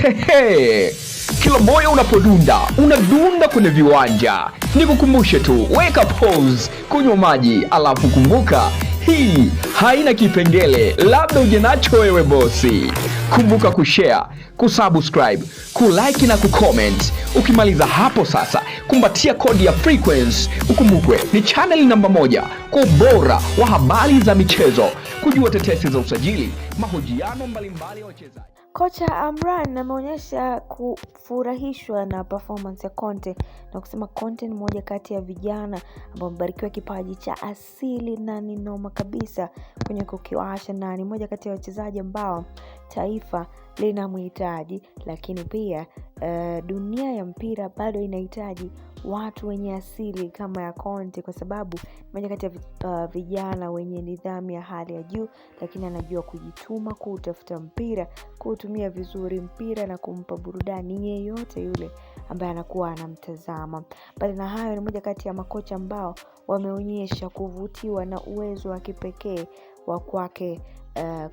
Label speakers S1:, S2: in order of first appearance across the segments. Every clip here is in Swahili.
S1: Hehe. Kila moyo unapodunda, unadunda kwenye viwanja. Nikukumbushe tu, weka pause, kunywa maji, alafu kumbuka, hii haina kipengele labda uje nacho wewe bosi. Kumbuka kushare, kusubscribe, kulike na kucomment. Ukimaliza hapo sasa, kumbatia kodi ya Frequency. Ukumbukwe ni channel namba 1 kwa ubora wa habari za michezo, kujua tetesi za usajili, mahojiano mbalimbali ya wachezaji.
S2: Kocha Amran ameonyesha kufurahishwa na performance ya Conte na kusema Conte ni mmoja kati ya vijana ambao wamebarikiwa kipaji cha asili na ni noma kabisa kwenye kukiwasha, na ni mmoja kati ya wachezaji ambao taifa linamhitaji, lakini pia dunia ya mpira bado inahitaji watu wenye asili kama ya Conte, kwa sababu mmoja kati ya vijana wenye nidhamu ya hali ya juu, lakini anajua kujituma, kutafuta mpira, kutumia vizuri mpira na kumpa burudani yeyote yule ambaye anakuwa anamtazama. Bali na hayo, ni mmoja kati ya makocha ambao wameonyesha kuvutiwa na uwezo wa kipekee wa kwake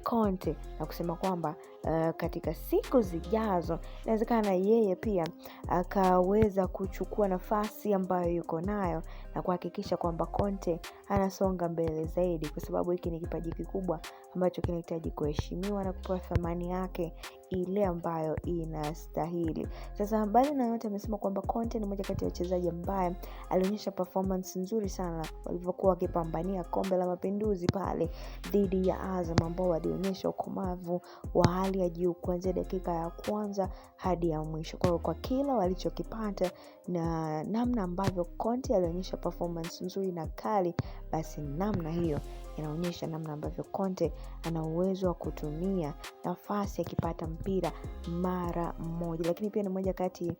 S2: Conte, na kusema kwamba katika siku zijazo inawezekana yeye pia akaweza kuchukua nafasi ambayo yuko nayo na kuhakikisha kwamba Conte anasonga mbele zaidi, kwa sababu hiki ni kipaji kikubwa ambacho kinahitaji kuheshimiwa na kupewa thamani yake ile ambayo inastahili. Sasa mbali na yote, amesema kwamba Conte ni mmoja kati ya wachezaji ambaye alionyesha performance nzuri sana walivyokuwa wakipambania kombe la mapinduzi pale dhidi ya Azam, ambao walionyesha ukomavu wa hali ya juu kuanzia dakika ya kwanza hadi ya mwisho. Kwa kila walichokipata na namna ambavyo Conte alionyesha performance nzuri na kali, basi namna hiyo inaonyesha namna ambavyo Conte ana uwezo wa kutumia nafasi akipata mpira mara moja. Lakini pia ni mmoja kati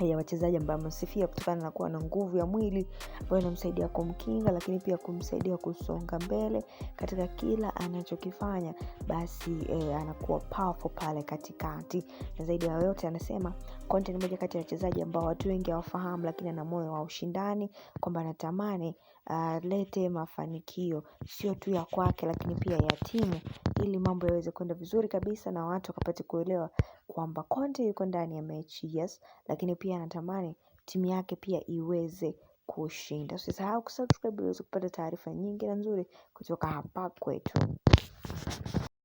S2: ya wachezaji ambao wamesifia kutokana na kuwa na nguvu ya mwili ambayo inamsaidia kumkinga, lakini pia kumsaidia kusonga mbele katika kila anachokifanya. Basi anakuwa powerful pale katikati. Na zaidi ya yote, anasema Conte ni mmoja kati ya wachezaji ambao watu wengi hawafahamu, lakini ana moyo wa ushindani, kwamba anatamani lete mafanikio sio tu ya kwake lakini pia ya timu, ili mambo yaweze kwenda vizuri kabisa na watu wakapate kuelewa kwamba Conte yuko ndani ya mechi, yes, lakini pia anatamani timu yake pia iweze kushinda. Usisahau kusubscribe ili uweze kupata taarifa nyingi na nzuri kutoka hapa kwetu.